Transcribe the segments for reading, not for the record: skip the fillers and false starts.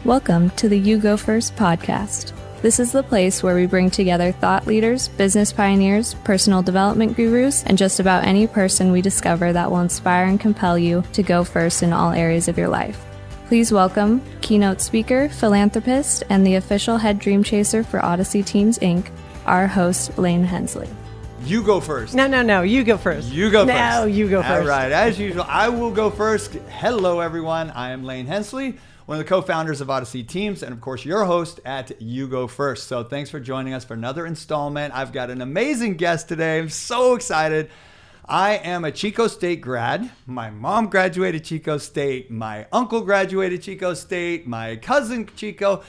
Welcome to the You Go First podcast. This is the place where we bring together thought leaders, business pioneers, personal development gurus, and just about any person we discover that will inspire and compel you to go first in all areas of your life. Please welcome keynote speaker, philanthropist, and the official head dream chaser for Odyssey Teams, Inc., our host, Lain Hensley. You go first. No, you go first. You go first. No, you go first. All right, as usual, I will go first. Hello, everyone. I am Lain Hensley, one of the co-founders of Odyssey Teams, and of course, your host at You Go First. So thanks for joining us for another installment. I've got an amazing guest today. I'm so excited. I am a Chico State grad. My mom graduated Chico State. My uncle graduated Chico State. My cousin Chico.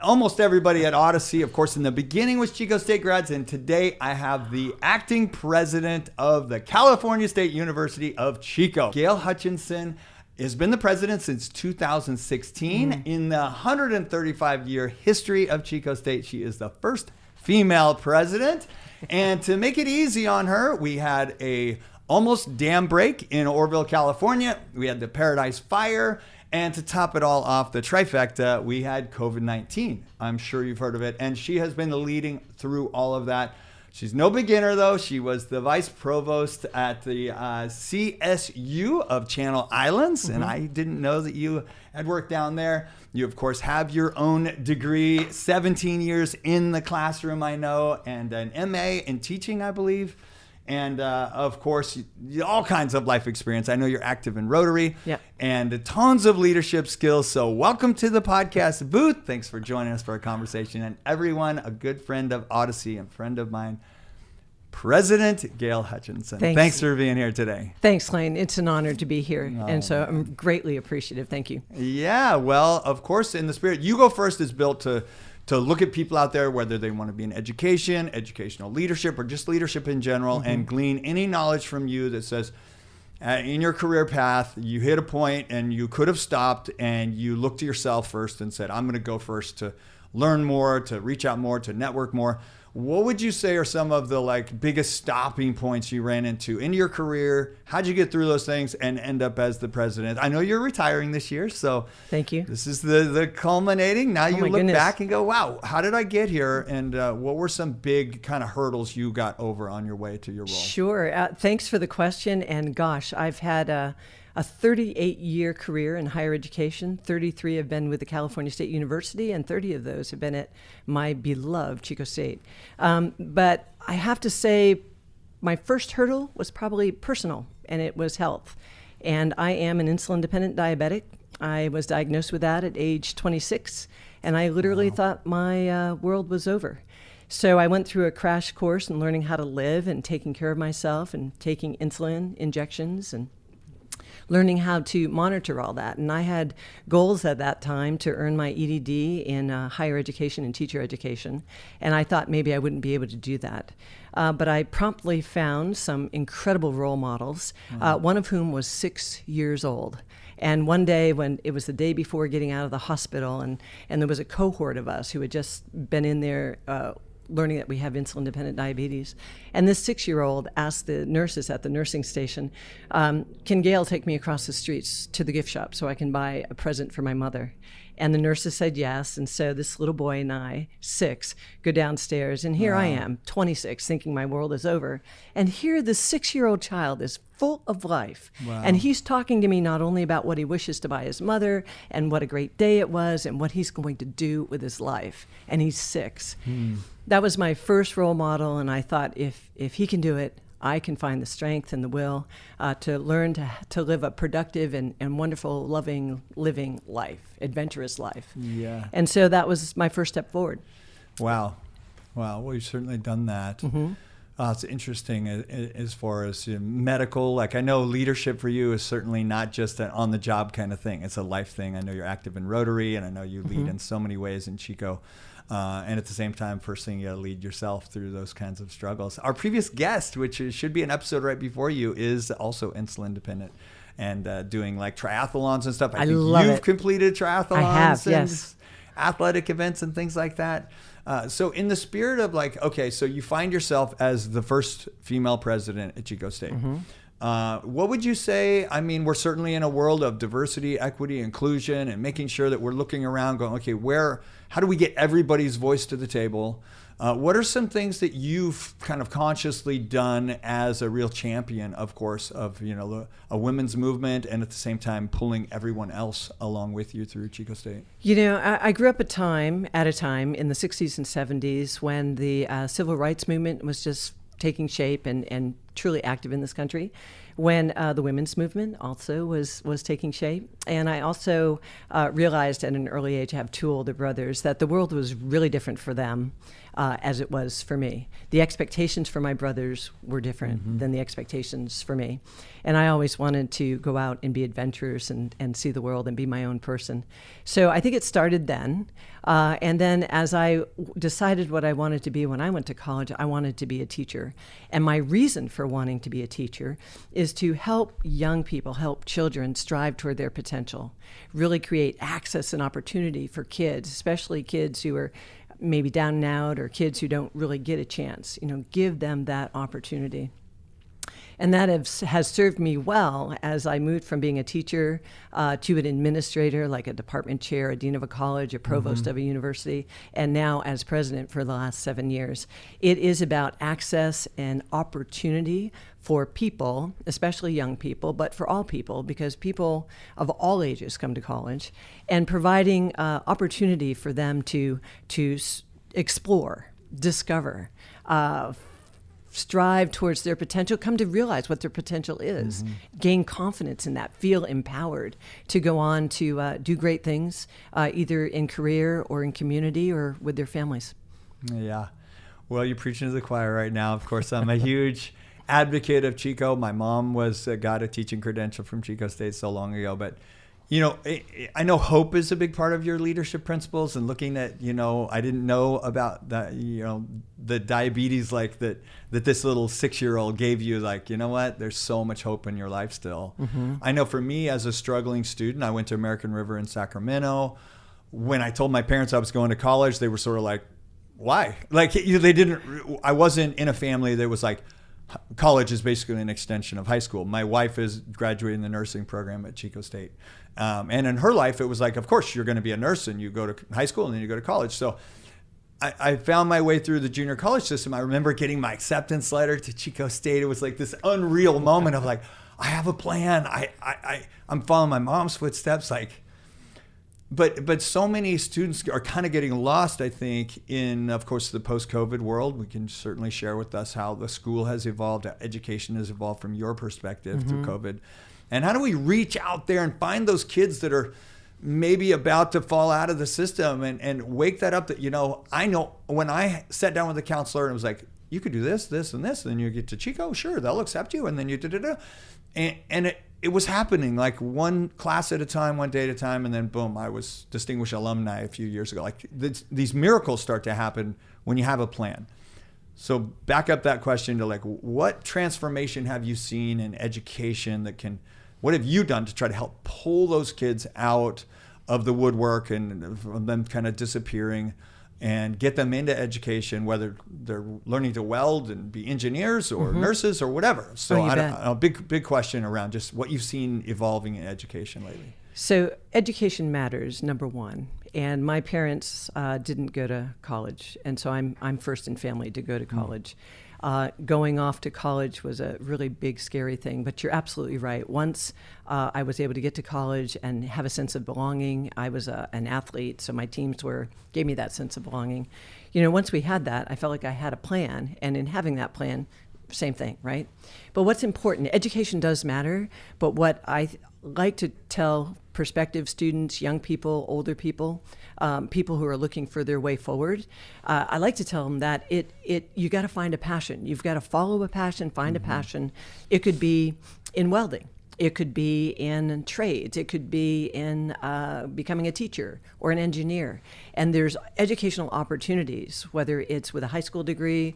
Almost everybody at Odyssey, of course, in the beginning was Chico State grads. And today I have the acting president of the California State University of Chico. Gayle Hutchinson has been the president since 2016. In the 135-year history of Chico State, she is the first female president. And to make it easy on her, we had a almost dam break in Oroville, California. We had the Paradise Fire. And to top it all off, the trifecta, we had COVID-19. I'm sure you've heard of it. And she has been leading through all of that. She's no beginner, though. She was the vice provost at the CSU of Channel Islands. And I didn't know that you had worked down there. You, of course, have your own degree, 17 years in the classroom, I know, and an MA in teaching, I believe. And, of course, all kinds of life experience. I know you're active in Rotary and tons of leadership skills. So welcome to the podcast booth. Thanks for joining us for a conversation. And everyone, a good friend of Odyssey and friend of mine, President Gayle Hutchinson. Thanks for being here today. Thanks, Lain. It's an honor to be here. And so I'm greatly appreciative. Thank you. Yeah, well, of course, in the spirit, You Go First is built to look at people out there, whether they want to be in education, educational leadership, or just leadership in general, and glean any knowledge from you that says, in your career path, you hit a point and you could have stopped and you looked to yourself first and said, I'm going to go first to learn more, to reach out more, to network more. What would you say are some of the biggest stopping points you ran into in your career? How'd you get through those things and end up as the president? I know you're retiring this year, so thank you. This is the culminating. Now you look back and go, wow, how did I get here? And what were some big kind of hurdles you got over on your way to your role? Sure. Thanks for the question. And gosh, I've had a 38-year career in higher education. 33 have been with the California State University, and 30 of those have been at my beloved Chico State. But I have to say, my first hurdle was probably personal, and it was health. And I am an insulin-dependent diabetic. I was diagnosed with that at age 26, and I literally thought my world was over. So I went through a crash course in learning how to live and taking care of myself and taking insulin injections and learning how to monitor all that. And I had goals at that time to earn my EDD in higher education and teacher education. And I thought maybe I wouldn't be able to do that. But I promptly found some incredible role models, one of whom was 6 years old. And one day when it was the day before getting out of the hospital, and there was a cohort of us who had just been in there learning that we have insulin-dependent diabetes. And this 6-year-old asked the nurses at the nursing station, can Gayle take me across the streets to the gift shop so I can buy a present for my mother? And the nurses said yes. And so this little boy and I, 6, go downstairs. And here I am, 26, thinking my world is over. And here this 6-year-old child is full of life. Wow. And he's talking to me not only about what he wishes to buy his mother and what a great day it was and what he's going to do with his life. And he's 6. That was my first role model. And I thought, if he can do it, I can find the strength and the will to learn to live a productive and wonderful, loving, living life, adventurous life. Yeah. And so that was my first step forward. Wow. Well, you've certainly done that. It's interesting as far as medical. I know leadership for you is certainly not just an on-the-job kind of thing. It's a life thing. I know you're active in Rotary, and I know you lead in so many ways in Chico. And at the same time, first thing you got to lead yourself through those kinds of struggles. Our previous guest, which should be an episode right before you, is also insulin dependent and doing triathlons and stuff. I think you've completed triathlons. I have, and yes. Athletic events and things like that. So in the spirit of okay, so you find yourself as the first female president at Chico State. What would you say? I mean, we're certainly in a world of diversity, equity, inclusion, and making sure that we're looking around going, okay, how do we get everybody's voice to the table? What are some things that you've kind of consciously done as a real champion, of course, of a women's movement, and at the same time pulling everyone else along with you through Chico State? I grew up at a time in the 60s and 70s when the civil rights movement was just taking shape and truly active in this country, when the women's movement also was taking shape. And I also realized at an early age, I have two older brothers, that the world was really different for them as it was for me. The expectations for my brothers were different than the expectations for me. And I always wanted to go out and be adventurous and see the world and be my own person. So I think it started then. And then as I decided what I wanted to be when I went to college, I wanted to be a teacher. And my reason for wanting to be a teacher is to help young people, help children strive toward their potential, really create access and opportunity for kids, especially kids who are maybe down and out or kids who don't really get a chance, give them that opportunity. And that has served me well as I moved from being a teacher to an administrator, like a department chair, a dean of a college, a provost of a university, and now as president for the last 7 years. It is about access and opportunity for people, especially young people, but for all people, because people of all ages come to college, and providing opportunity for them to explore, discover, strive towards their potential, come to realize what their potential is, gain confidence in that, feel empowered to go on to do great things, either in career or in community or with their families. Yeah. Well, you're preaching to the choir right now. Of course, I'm a huge advocate of Chico. My mom got a teaching credential from Chico State so long ago, but I know hope is a big part of your leadership principles, and looking at, I didn't know about that, the diabetes like that this little 6-year-old gave you, like, there's so much hope in your life still. I know for me as a struggling student, I went to American River in Sacramento. When I told my parents I was going to college, they were sort of like, why? Like, I wasn't in a family that was like, college is basically an extension of high school. My wife is graduating the nursing program at Chico State. And in her life, it was like, of course, you're going to be a nurse and you go to high school and then you go to college. So I found my way through the junior college system. I remember getting my acceptance letter to Chico State. It was like this unreal moment of like, I have a plan. I'm following my mom's footsteps. But so many students are kind of getting lost, I think, in, of course, the post-COVID world. We can certainly share with us how the school has evolved, how education has evolved from your perspective through COVID. And how do we reach out there and find those kids that are maybe about to fall out of the system and wake that up that, I know when I sat down with a counselor and it was like, you could do this, this, and this, and then you get to Chico, sure, they'll accept you, and then you da-da-da. And it was happening like one class at a time, one day at a time, and then boom, I was distinguished alumni a few years ago. Like these miracles start to happen when you have a plan. So back up that question to like, what transformation have you seen in education what have you done to try to help pull those kids out of the woodwork and from them kind of disappearing and get them into education, whether they're learning to weld and be engineers or nurses or whatever. So a big question around just what you've seen evolving in education lately. So education matters, number one. And my parents didn't go to college. And so I'm first in family to go to college. Going off to college was a really big, scary thing. But you're absolutely right. Once I was able to get to college and have a sense of belonging, I was an athlete, so my teams gave me that sense of belonging. Once we had that, I felt like I had a plan. And in having that plan, same thing, right? But what's important, education does matter. But what I like to tell prospective students, young people, older people, people who are looking for their way forward, I like to tell them that you got to find a passion. You've got to follow a passion, find a passion. It could be in welding. It could be in trades. It could be in becoming a teacher or an engineer. And there's educational opportunities, whether it's with a high school degree,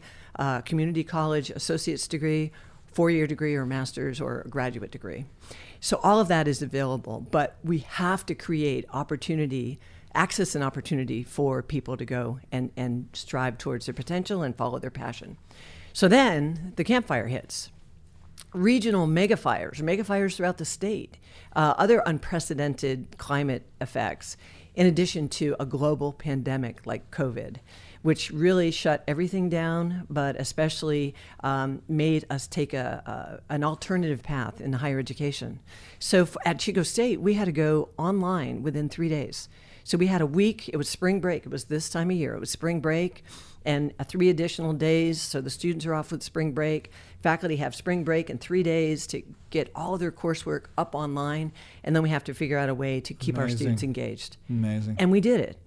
community college, associate's degree, 4-year degree or master's or a graduate degree. So all of that is available, but we have to create access and opportunity for people to go and strive towards their potential and follow their passion. So then the campfire hits. regional megafires throughout the state, other unprecedented climate effects, in addition to a global pandemic like COVID, which really shut everything down, but especially made us take an alternative path in higher education. So at Chico State, we had to go online within 3 days. So we had a week. It was spring break. It was this time of year. It was spring break and 3 additional days. So the students are off with spring break. Faculty have spring break in 3 days to get all of their coursework up online. And then we have to figure out a way to keep our students engaged. Amazing. And we did it.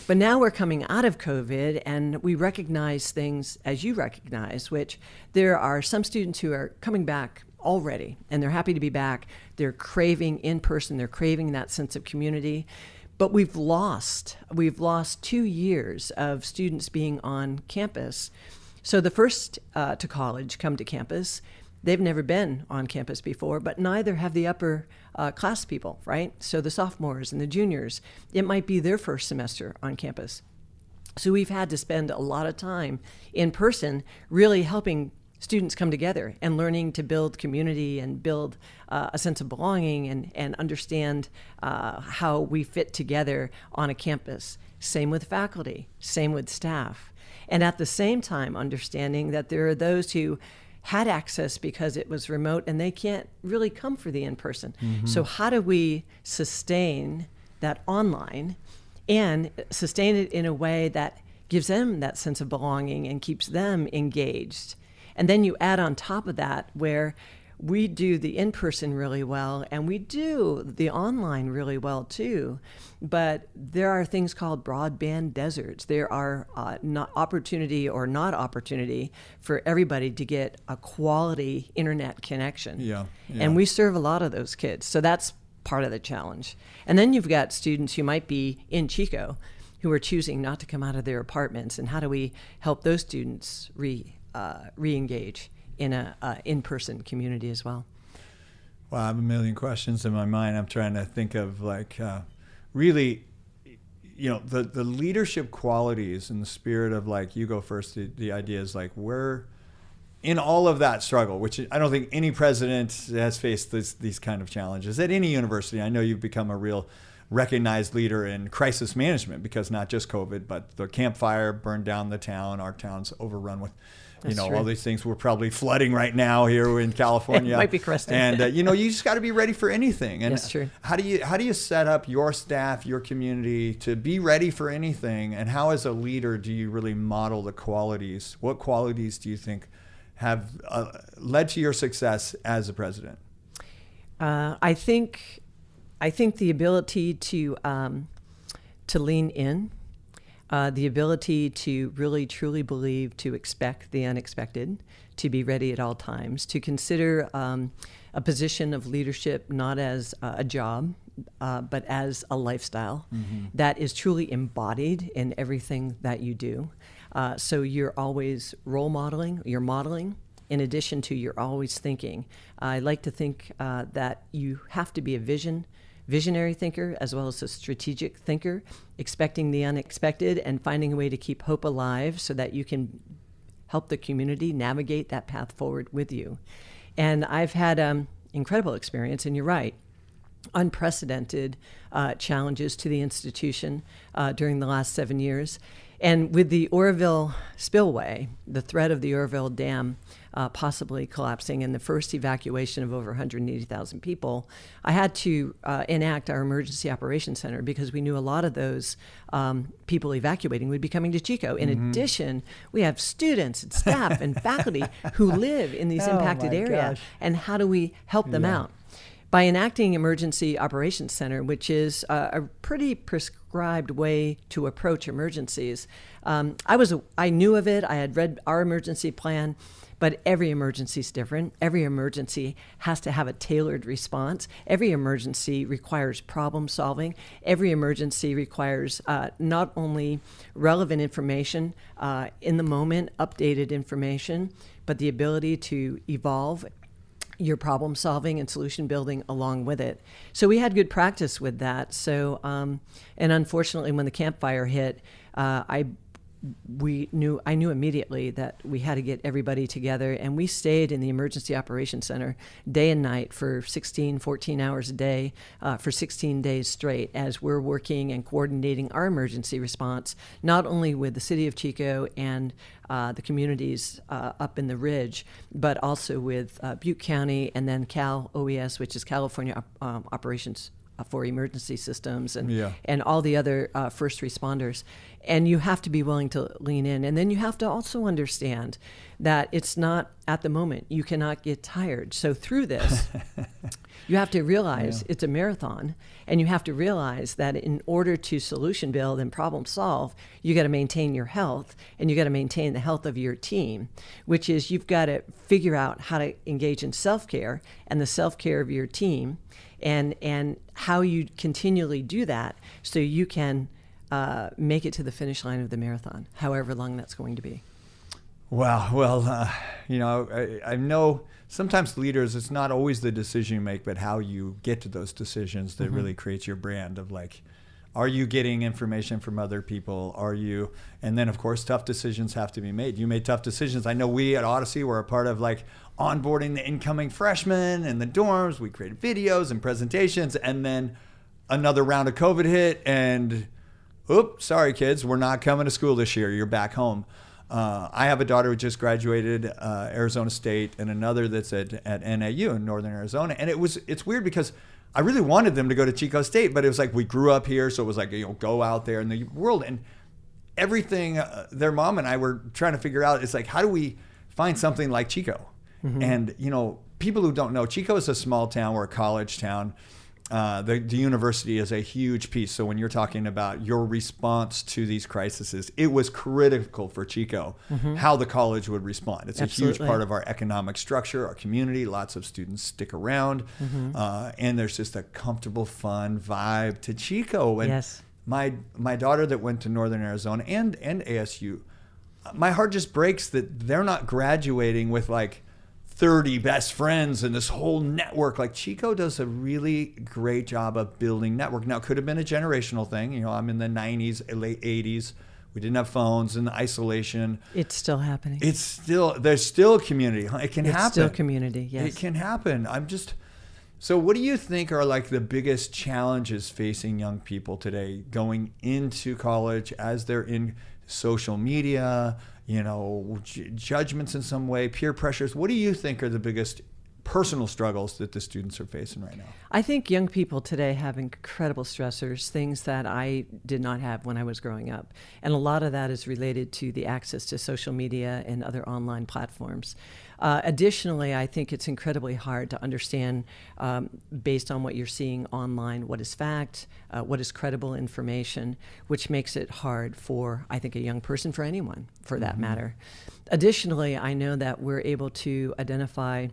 But now we're coming out of COVID and we recognize things as you recognize, which there are some students who are coming back already and they're happy to be back. They're craving in person. They're craving that sense of community. But we've lost 2 years of students being on campus. So the first to college come to campus. They've never been on campus before, but neither have the upper class people, right? So the sophomores and the juniors, it might be their first semester on campus. So we've had to spend a lot of time in person really helping students come together and learning to build community and build a sense of belonging and understand how we fit together on a campus. Same with faculty, same with staff. And at the same time, understanding that there are those who had access because it was remote and they can't really come for the in-person. Mm-hmm. So how do we sustain that online and sustain it in a way that gives them that sense of belonging and keeps them engaged? And then you add on top of that where we do the in-person really well and we do the online really well too. But there are things called broadband deserts. There are not opportunity for everybody to get a quality internet connection. Yeah. And we serve a lot of those kids. So that's part of the challenge. And then you've got students who might be in Chico who are choosing not to come out of their apartments. And how do we help those students re-engage in a in-person community as well? Well, I have a million questions in my mind. I'm trying to think of really, the leadership qualities and the spirit of you go first. The idea is we're in all of that struggle, which I don't think any president has faced these kind of challenges at any university. I know you've become a real recognized leader in crisis management because not just COVID, but the Camp Fire burned down the town. Our town's overrun with all these things. We're probably flooding right now here in California. It might be cresting. And you just got to be ready for anything. And that's true. How do you set up your staff, your community to be ready for anything? And how, as a leader, do you really model the qualities? What qualities do you think have led to your success as a president? I think the ability to lean in. The ability to really truly believe, to expect the unexpected, to be ready at all times, to consider a position of leadership not as a job, but as a lifestyle that is truly embodied in everything that you do. So you're always role modeling, you're modeling, in addition to you're always thinking. I like to think that you have to be a visionary thinker as well as a strategic thinker, expecting the unexpected and finding a way to keep hope alive so that you can help the community navigate that path forward with you. And I've had incredible experience, and you're right, unprecedented challenges to the institution during the last 7 years. And with the Oroville spillway, the threat of the Oroville Dam possibly collapsing and the first evacuation of over 180,000 people, I had to enact our Emergency Operations Center because we knew a lot of those people evacuating would be coming to Chico. In addition, we have students and staff and faculty who live in these impacted areas. And how do we help them out? By enacting Emergency Operations Center, which is a pretty prescribed way to approach emergencies, I knew of it. I had read our emergency plan, but every emergency is different. Every emergency has to have a tailored response. Every emergency requires problem solving. Every emergency requires not only relevant information in the moment, updated information, but the ability to evolve your problem solving and solution building along with it. So we had good practice with that. So, and unfortunately, when the Camp Fire hit, I I knew immediately that we had to get everybody together, and we stayed in the Emergency Operations Center day and night for 14 hours a day for 16 days straight as we're working and coordinating our emergency response, not only with the city of Chico and the communities up in the Ridge, but also with Butte County and then Cal OES, which is California Operations for Emergency Systems, and all the other first responders. And you have to be willing to lean in. And then you have to also understand that it's not at the moment. You cannot get tired. So through this, you have to realize it's a marathon, and you have to realize that in order to solution build and problem solve, you got to maintain your health, and you got to maintain the health of your team, which is you've got to figure out how to engage in self-care and the self-care of your team, and how you continually do that so you can make it to the finish line of the marathon, however long that's going to be. Wow. Well, I know sometimes leaders, it's not always the decision you make, but how you get to those decisions that really creates your brand of like, are you getting information from other people? And then of course, tough decisions have to be made. You made tough decisions. I know we at Odyssey were a part of like onboarding the incoming freshmen in the dorms. We created videos and presentations, and then another round of COVID hit, and oops, sorry kids, we're not coming to school this year. You're back home. I have a daughter who just graduated Arizona State, and another that's at NAU in Northern Arizona. And it's weird because I really wanted them to go to Chico State, but it was like we grew up here, so it was like, go out there in the world. And everything their mom and I were trying to figure out is like, how do we find something like Chico? And people who don't know, Chico is a small town. We're a college town. The university is a huge piece. So when you're talking about your response to these crises, it was critical for Chico how the college would respond. It's Absolutely. A huge part of our economic structure, our community. Lots of students stick around, and there's just a comfortable, fun vibe to Chico. And yes. My daughter that went to Northern Arizona and ASU, my heart just breaks that they're not graduating with like 30 best friends and this whole network. Like Chico does a really great job of building network. Now, it could have been a generational thing. I'm in the 90s, late 80s. We didn't have phones and the isolation. It's still happening. There's still community. It can happen. It's still community, yes. It can happen. So what do you think are like the biggest challenges facing young people today going into college as they're in social media, judgments in some way, peer pressures? What do you think are the biggest personal struggles that the students are facing right now? I think young people today have incredible stressors, things that I did not have when I was growing up. And a lot of that is related to the access to social media and other online platforms. Additionally, I think it's incredibly hard to understand, based on what you're seeing online, what is fact, what is credible information, which makes it hard for, I think, a young person, for anyone, for that matter. Additionally, I know that we're able to identify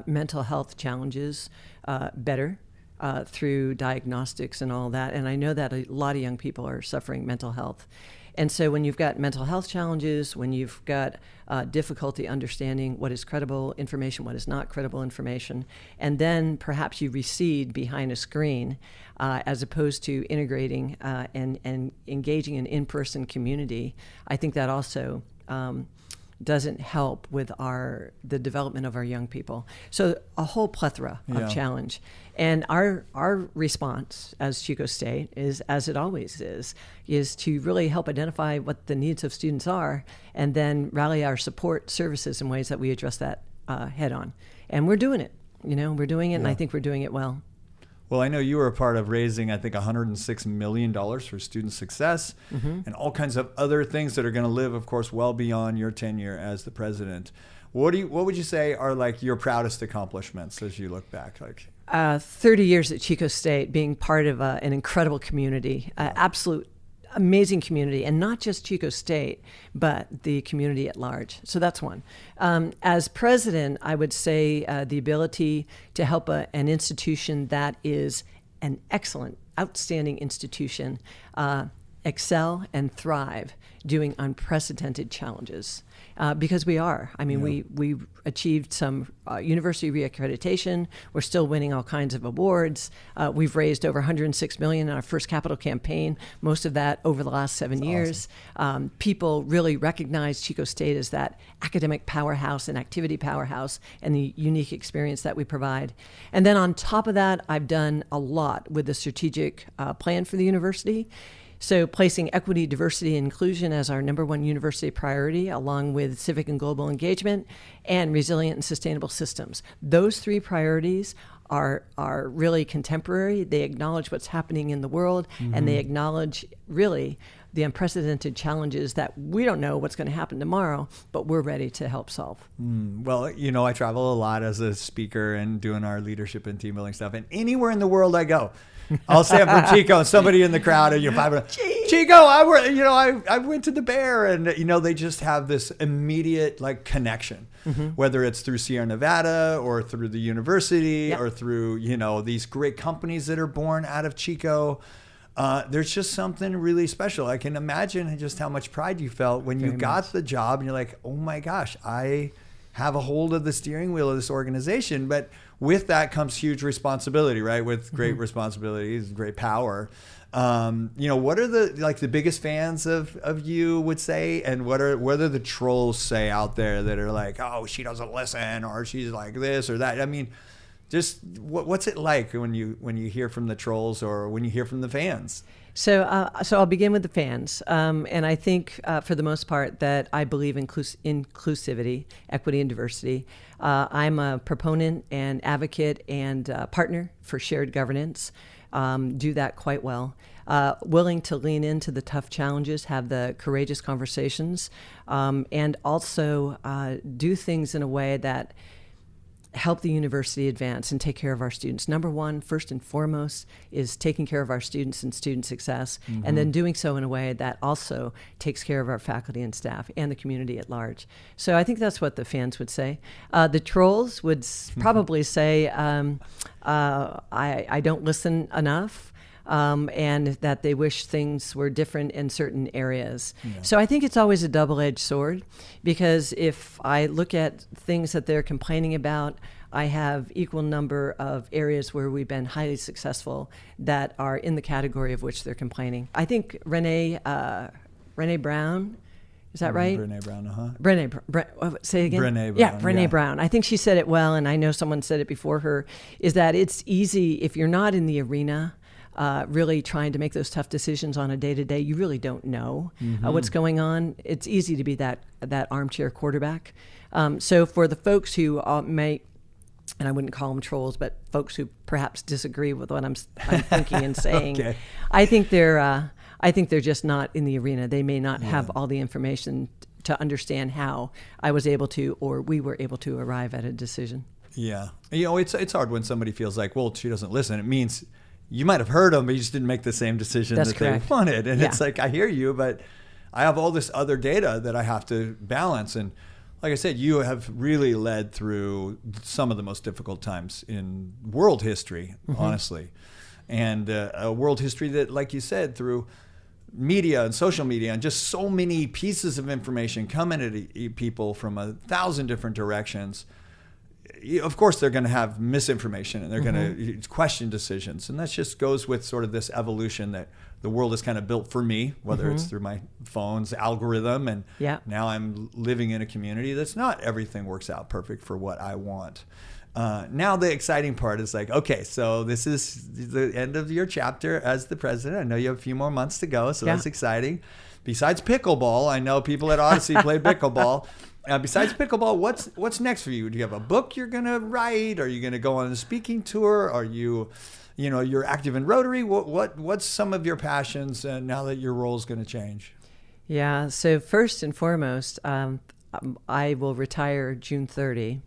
mental health challenges better through diagnostics and all that. And I know that a lot of young people are suffering mental health. And so when you've got mental health challenges, when you've got difficulty understanding what is credible information, what is not credible information, and then perhaps you recede behind a screen as opposed to integrating and engaging in in-person community, I think that also doesn't help with the development of our young people. So a whole plethora of challenge. And our response as Chico State is, as it always is to really help identify what the needs of students are, and then rally our support services in ways that we address that head on. And we're doing it. We're doing it, and I think we're doing it well. Well, I know you were a part of raising, I think, $106 million for student success and all kinds of other things that are going to live, of course, well beyond your tenure as the president. What would you say are like your proudest accomplishments as you look back? 30 years at Chico State, being part of an incredible community, absolute amazing community, and not just Chico State, but the community at large. So that's one. As president, I would say the ability to help an institution that is an excellent, outstanding institution excel and thrive doing unprecedented challenges. Because we are. I mean, we achieved some university reaccreditation. We're still winning all kinds of awards. We've raised over $106 million in our first capital campaign, most of that over the last 7 years. Awesome. People really recognize Chico State as that academic powerhouse and activity powerhouse and the unique experience that we provide. And then on top of that, I've done a lot with the strategic plan for the university. So placing equity, diversity, and inclusion as our number one university priority, along with civic and global engagement and resilient and sustainable systems. Those three priorities are really contemporary. They acknowledge what's happening in the world, and they acknowledge really the unprecedented challenges that we don't know what's going to happen tomorrow, but we're ready to help solve. Well, I travel a lot as a speaker and doing our leadership and team building stuff. And anywhere in the world I go, I'll say I'm from Chico, and somebody in the crowd, and Chico, I went to the Bear, and they just have this immediate connection, whether it's through Sierra Nevada or through the university or through these great companies that are born out of Chico. There's just something really special. I can imagine just how much pride you felt when you got the job, and you're like, oh my gosh, I have a hold of the steering wheel of this organization. But with that comes huge responsibility, right? With great responsibilities, great power. What are the biggest fans of you would say, and what are the trolls say out there that are like, oh, she doesn't listen, or she's like this or that? I mean, just what's it like when you hear from the trolls or when you hear from the fans? So I'll begin with the fans. And I think for the most part that I believe in inclusivity, equity, and diversity. I'm a proponent and advocate and partner for shared governance. Do that quite well. Willing to lean into the tough challenges, have the courageous conversations, and also do things in a way that help the university advance and take care of our students. Number one, first and foremost, is taking care of our students and student success, and then doing so in a way that also takes care of our faculty and staff and the community at large. So I think that's what the fans would say. The trolls would probably say, I don't listen enough. And that they wish things were different in certain areas. Yeah. So I think it's always a double-edged sword, because if I look at things that they're complaining about, I have equal number of areas where we've been highly successful that are in the category of which they're complaining. I think Renee Brown, is that right? Brene Brown, say it again? Brene Brown. Yeah, Brene Brown. I think she said it well, and I know someone said it before her, is that it's easy if you're not in the arena really trying to make those tough decisions on a day-to-day, you really don't know what's going on. It's easy to be that armchair quarterback. So for the folks who may, and I wouldn't call them trolls, but folks who perhaps disagree with what I'm thinking and saying, okay. I think they're just not in the arena. They may not have all the information to understand how I was able to, or we were able to arrive at a decision. Yeah. It's hard when somebody feels like, well, she doesn't listen. It means you might have heard them, but you just didn't make the same decision that they wanted. And it's like, I hear you, but I have all this other data that I have to balance. And like I said, you have really led through some of the most difficult times in world history, honestly. And a world history that, like you said, through media and social media and just so many pieces of information coming at people from 1,000 different directions. Of course, they're going to have misinformation and they're going to question decisions. And that just goes with sort of this evolution that the world is kind of built for me, whether it's through my phone's algorithm. And now I'm living in a community that's not everything works out perfect for what I want. Now the exciting part is like, okay, so this is the end of your chapter as the president. I know you have a few more months to go, so that's exciting. Besides pickleball, I know people at Odyssey play pickleball. Besides pickleball, what's next for you? Do you have a book you're going to write? Are you going to go on a speaking tour? Are you're active in Rotary? What's some of your passions now that your role is going to change? Yeah. So first and foremost, I will retire June 30.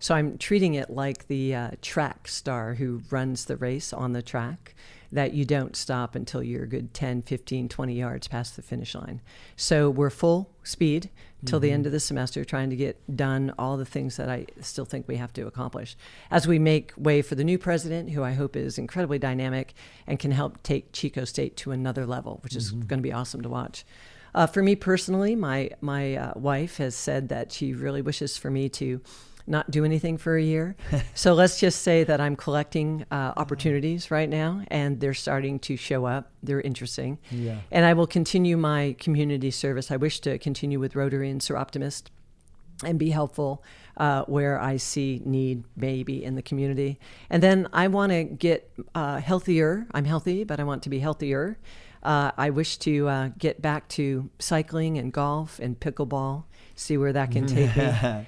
So I'm treating it like the track star who runs the race on the track. that you don't stop until you're a good 10, 15, 20 yards past the finish line. So we're full speed till the end of the semester, trying to get done all the things that I still think we have to accomplish as we make way for the new president, who I hope is incredibly dynamic and can help take Chico State to another level, which is going to be awesome to watch. For me personally, my wife has said that she really wishes for me to not do anything for a year. So let's just say that I'm collecting opportunities right now, and they're starting to show up. They're interesting. Yeah. And I will continue my community service. I wish to continue with Rotary and Sir Optimist and be helpful where I see need maybe in the community. And then I want to get healthier. I'm healthy, but I want to be healthier. I wish to get back to cycling and golf and pickleball, see where that can take me.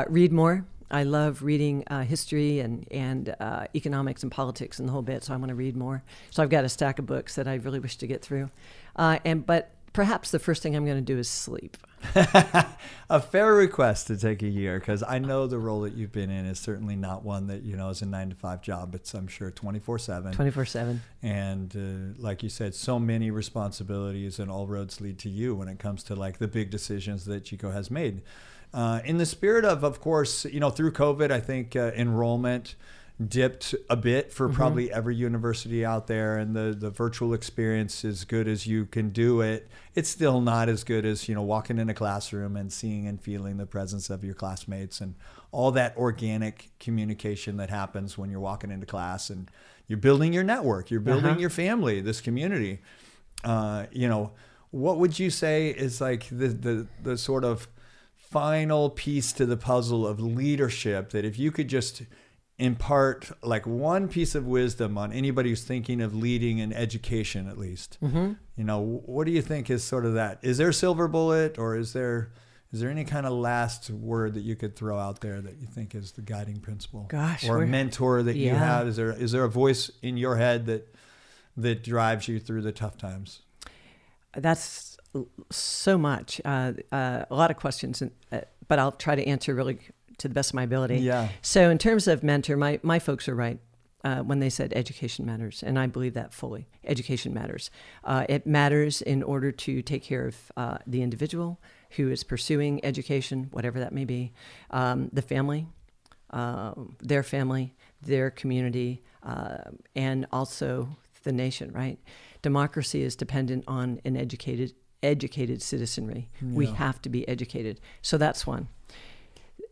Read more. I love reading history and economics and politics and the whole bit, so I want to read more. So I've got a stack of books that I really wish to get through. But perhaps the first thing I'm going to do is sleep. A fair request to take a year, because I know the role that you've been in is certainly not one that, is a 9-to-5 job. It's, I'm sure, 24/7. 24/7. And like you said, so many responsibilities, and all roads lead to you when it comes to like the big decisions that Chico has made. In the spirit of course, through COVID, I think enrollment dipped a bit for probably every university out there, and the virtual experience, as good as you can do it, it's still not as good as walking in a classroom and seeing and feeling the presence of your classmates and all that organic communication that happens when you're walking into class and you're building your network, you're building your family, this community. What would you say is like the sort of final piece to the puzzle of leadership, that if you could just impart like one piece of wisdom on anybody who's thinking of leading in education, at least, what do you think is sort of that? Is there a silver bullet, or is there any kind of last word that you could throw out there that you think is the guiding principle? Gosh, or a mentor that you have? Is there a voice in your head that drives you through the tough times? That's so much, a lot of questions, but I'll try to answer really to the best of my ability. Yeah. So in terms of mentor, my folks are right when they said education matters, and I believe that fully. Education matters. It matters in order to take care of the individual who is pursuing education, whatever that may be, the family, their community, and also the nation, right? Democracy is dependent on an educated citizenry. Yeah. We have to be educated. So that's one.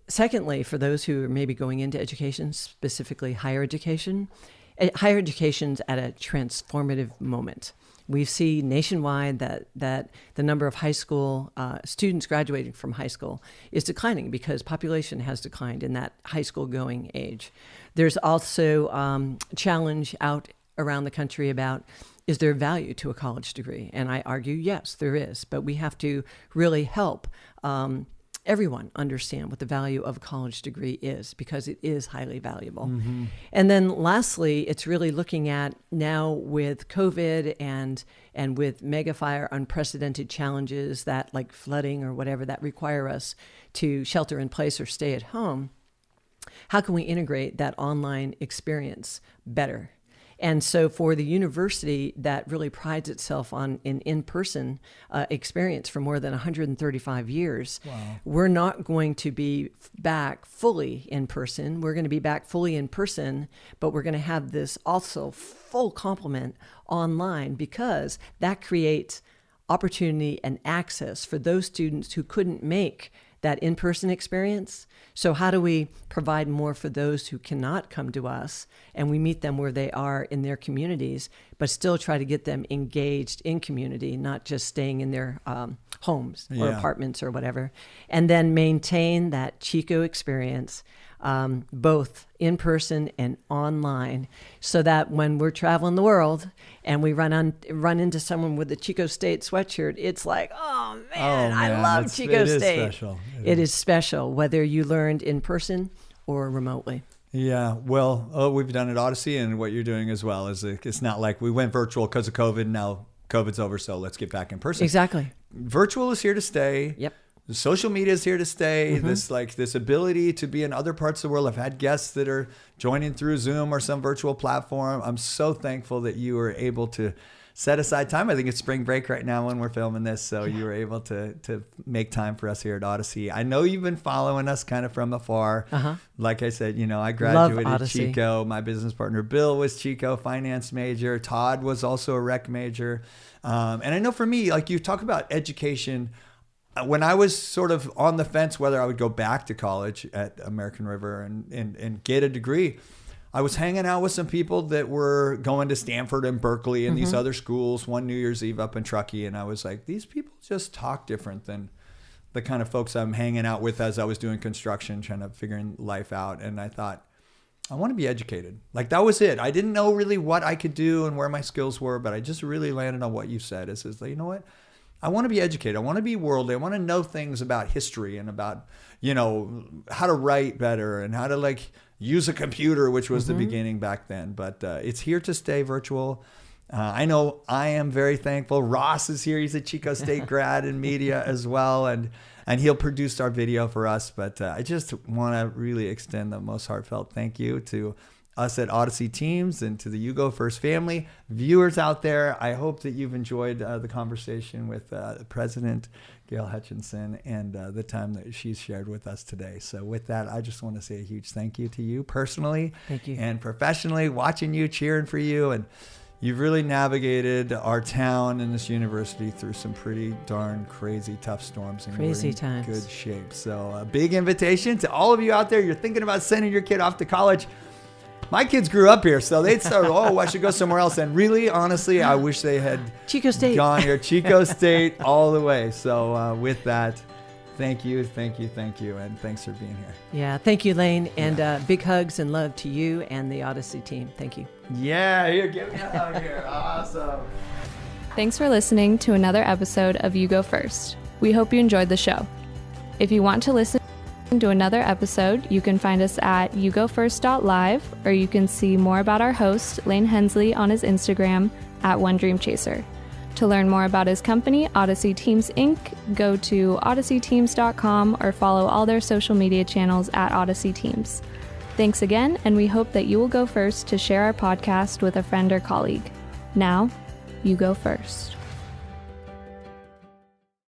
Secondly, for those who are maybe going into education, specifically higher education's at a transformative moment. We see nationwide that the number of high school students graduating from high school is declining because population has declined in that high school going age. There's also challenge out around the country about, is there value to a college degree? And I argue, yes, there is. But we have to really help everyone understand what the value of a college degree is, because it is highly valuable. And then lastly, it's really looking at now with COVID and with mega fire, unprecedented challenges that, like flooding or whatever, that require us to shelter in place or stay at home. How can we integrate that online experience better? And so for the university that really prides itself on an in-person experience for more than 135 years, we're not going to be back fully in person. We're going to be back fully in person, but we're going to have this also full complement online, because that creates opportunity and access for those students who couldn't make that in-person experience. So how do we provide more for those who cannot come to us, and we meet them where they are in their communities, but still try to get them engaged in community, not just staying in their homes or apartments or whatever, and then maintain that Chico experience, both in person and online, so that when we're traveling the world and we run into someone with a Chico State sweatshirt, it's like, oh man, I love Chico State. Special. It is special, whether you learned in person or remotely. Yeah, well, we've done it Odyssey, and what you're doing as well is it's not like we went virtual because of COVID. Now COVID's over, so let's get back in person. Exactly. Virtual is here to stay. Yep. social media is here to stay. This ability to be in other parts of the world. I've had guests that are joining through Zoom or some virtual platform. I'm so thankful that you were able to set aside time. I think it's spring break right now when we're filming this, so you were able to make time for us here at Odyssey. I know you've been following us kind of from afar. Like I said, I graduated Chico. My business partner Bill was Chico, finance major. Todd was also a rec major. And I know for me, like you talk about education, when I was sort of on the fence whether I would go back to college at American River and get a degree, I was hanging out with some people that were going to Stanford and Berkeley and these other schools one New Year's Eve up in Truckee. And I was like, these people just talk different than the kind of folks I'm hanging out with as I was doing construction, trying to figuring life out. And I thought, I want to be educated. Like that was it. I didn't know really what I could do and where my skills were, but I just really landed on what you said. Is like, you know what? I want to be educated. I want to be worldly. I want to know things about history and about, how to write better and how to use a computer, which was the beginning back then. But it's here to stay, virtual. I know I am very thankful. Ross is here. He's a Chico State grad in media as well. And he'll produce our video for us. But I just want to really extend the most heartfelt thank you to us at Odyssey Teams and to the You Go First family. Viewers out there, I hope that you've enjoyed the conversation with the President, Gayle Hutchinson, and the time that she's shared with us today. So with that, I just want to say a huge thank you to you personally. Thank you. And professionally, watching you, cheering for you. And you've really navigated our town and this university through some pretty darn crazy, tough storms. And crazy we're in times. Good shape. So a big invitation to all of you out there. You're thinking about sending your kid off to college. My kids grew up here, so they'd start, I should go somewhere else. And really, honestly, I wish they had Chico State. Gone here. Chico State all the way. So with that, thank you. And thanks for being here. Yeah, thank you, Lain. And big hugs and love to you and the Odyssey team. Thank you. Yeah, here, give me a hug here. Awesome. Thanks for listening to another episode of You Go First. We hope you enjoyed the show. If you want to listen to another episode, you can find us at yougofirst.live, or you can see more about our host, Lain Hensley, on his Instagram at OneDreamChaser. To learn more about his company, Odyssey Teams Inc., go to odysseyteams.com or follow all their social media channels at Odyssey Teams. Thanks again, and we hope that you will go first to share our podcast with a friend or colleague. Now, you go first.